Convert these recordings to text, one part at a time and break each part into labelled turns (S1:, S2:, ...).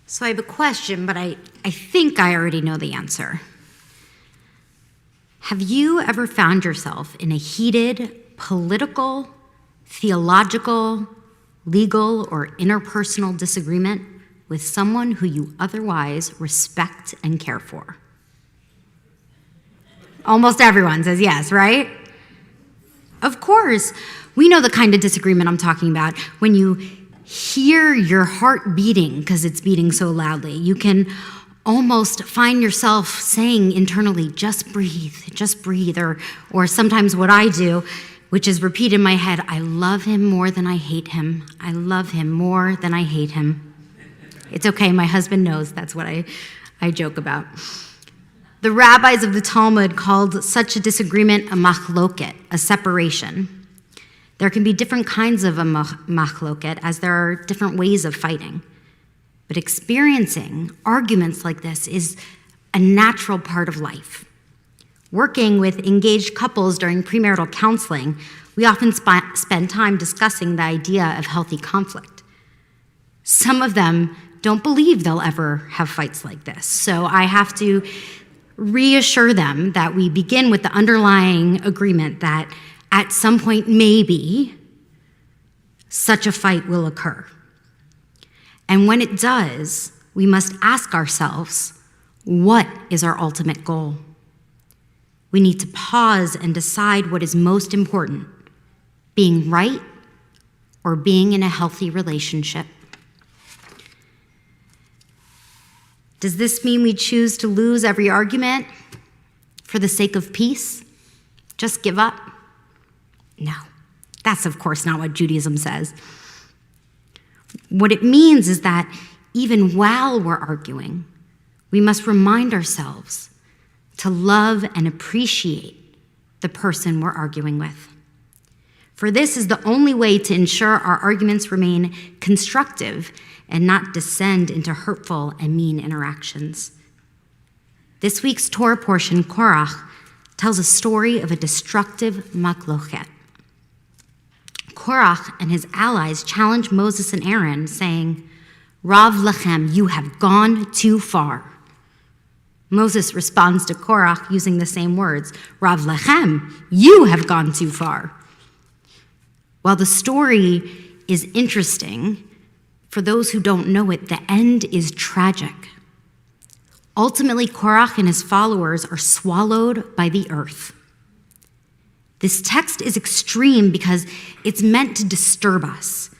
S1: So I have a question, but I think I already know the answer. Have you ever found yourself in a heated political, theological, legal, or interpersonal disagreement with someone who you otherwise respect and care for? Almost everyone says yes, right? Of course. We know the kind of disagreement I'm talking about. When you hear your heart beating because it's beating so loudly, you can almost find yourself saying internally, just breathe, or sometimes what I do, which is repeat in my head, I love him more than I hate him. I love him more than I hate him. It's okay, my husband knows that's what I joke about. The rabbis of the Talmud called such a disagreement a machloket, a separation. There can be different kinds of a machloket, as there are different ways of fighting. But experiencing arguments like this is a natural part of life. Working with engaged couples during premarital counseling, we often spend time discussing the idea of healthy conflict. Some of them don't believe they'll ever have fights like this, so I have to reassure them that we begin with the underlying agreement that at some point, maybe, such a fight will occur. And when it does, we must ask ourselves, what is our ultimate goal? We need to pause and decide what is most important, being right or being in a healthy relationship. Does this mean we choose to lose every argument for the sake of peace? Just give up? No, that's of course not what Judaism says. What it means is that even while we're arguing, we must remind ourselves to love and appreciate the person we're arguing with. For this is the only way to ensure our arguments remain constructive and not descend into hurtful and mean interactions. This week's Torah portion, Korach, tells a story of a destructive machloket. Korach and his allies challenge Moses and Aaron, saying, Rav lechem, you have gone too far. Moses responds to Korach using the same words, Rav lechem, you have gone too far. While the story is interesting, for those who don't know it, the end is tragic. Ultimately, Korach and his followers are swallowed by the earth. This text is extreme because it's meant to disturb us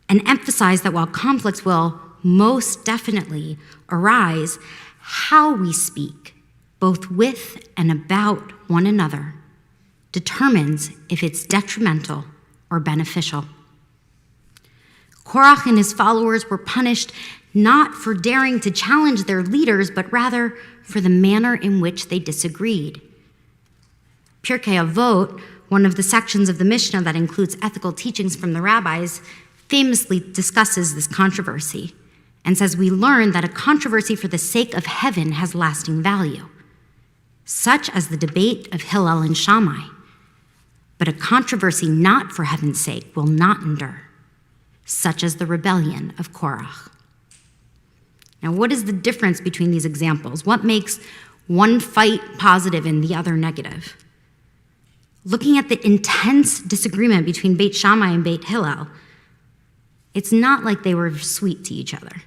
S1: and emphasize that while conflicts will most definitely arise, how we speak, both with and about one another, determines if it's detrimental or beneficial. Korach and his followers were punished not for daring to challenge their leaders, but rather for the manner in which they disagreed. Pirkei Avot, one of the sections of the Mishnah that includes ethical teachings from the rabbis, famously discusses this controversy and says we learn that a controversy for the sake of heaven has lasting value, such as the debate of Hillel and Shammai. But a controversy not for heaven's sake will not endure, such as the rebellion of Korach. Now, what is the difference between these examples? What makes one fight positive and the other negative? Looking at the intense disagreement between Beit Shammai and Beit Hillel, it's not like they were sweet to each other.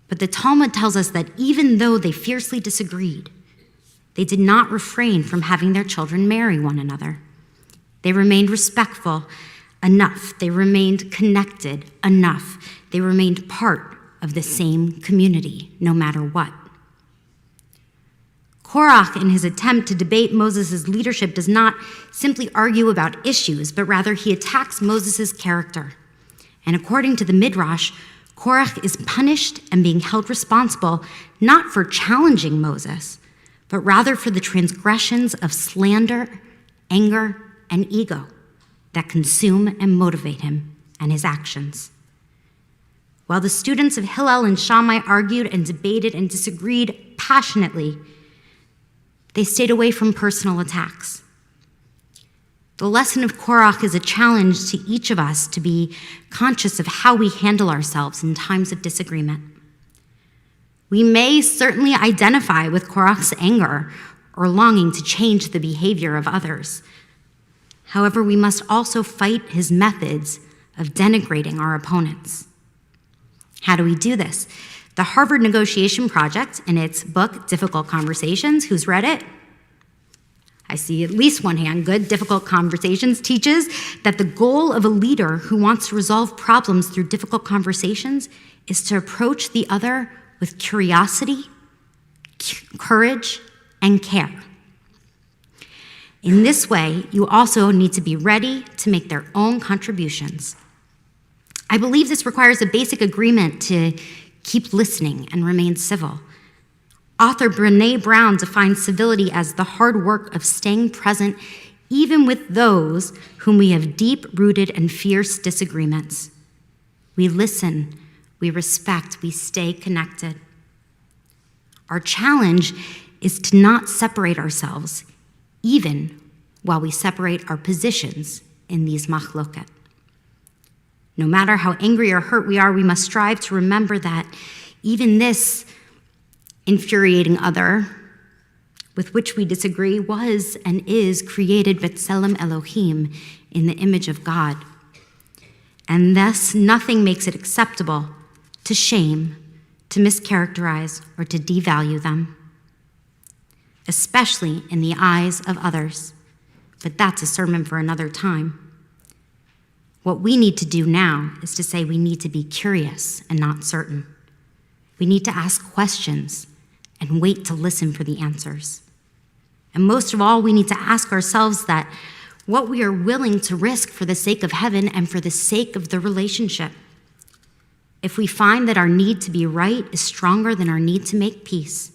S1: But the Talmud tells us that even though they fiercely disagreed, they did not refrain from having their children marry one another. They remained respectful enough. They remained connected enough. They remained part of the same community, no matter what. Korach, in his attempt to debate Moses' leadership, does not simply argue about issues, but rather he attacks Moses' character. And according to the Midrash, Korach is punished and being held responsible not for challenging Moses, but rather for the transgressions of slander, anger, and ego that consume and motivate him and his actions. While the students of Hillel and Shammai argued and debated and disagreed passionately, they stayed away from personal attacks. The lesson of Korach is a challenge to each of us to be conscious of how we handle ourselves in times of disagreement. We may certainly identify with Korach's anger or longing to change the behavior of others. However, we must also fight his methods of denigrating our opponents. How do we do this? The Harvard Negotiation Project, in its book, Difficult Conversations, who's read it? I see at least one hand. Good. Difficult Conversations teaches that the goal of a leader who wants to resolve problems through difficult conversations is to approach the other with curiosity, courage, and care. In this way, you also need to be ready to make their own contributions. I believe this requires a basic agreement to keep listening and remain civil. Author Brené Brown defines civility as the hard work of staying present even with those whom we have deep-rooted and fierce disagreements. We listen, we respect, we stay connected. Our challenge is to not separate ourselves, even while we separate our positions in these machloket. No matter how angry or hurt we are, we must strive to remember that even this infuriating other with which we disagree was and is created b'tselem Elohim, in the image of God. And thus nothing makes it acceptable to shame, to mischaracterize, or to devalue them, especially in the eyes of others. But that's a sermon for another time. What we need to do now is to say we need to be curious and not certain. We need to ask questions and wait to listen for the answers. And most of all, we need to ask ourselves that what we are willing to risk for the sake of heaven and for the sake of the relationship. If we find that our need to be right is stronger than our need to make peace,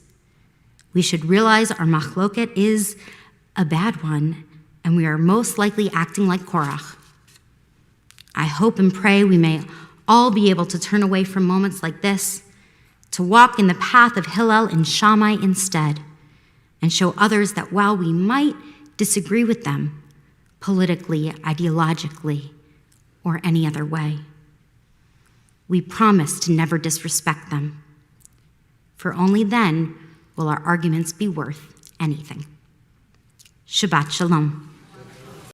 S1: we should realize our machloket is a bad one, and we are most likely acting like Korach. I hope and pray we may all be able to turn away from moments like this, to walk in the path of Hillel and Shammai instead, and show others that while we might disagree with them politically, ideologically, or any other way, we promise to never disrespect them, for only then will our arguments be worth anything. Shabbat Shalom.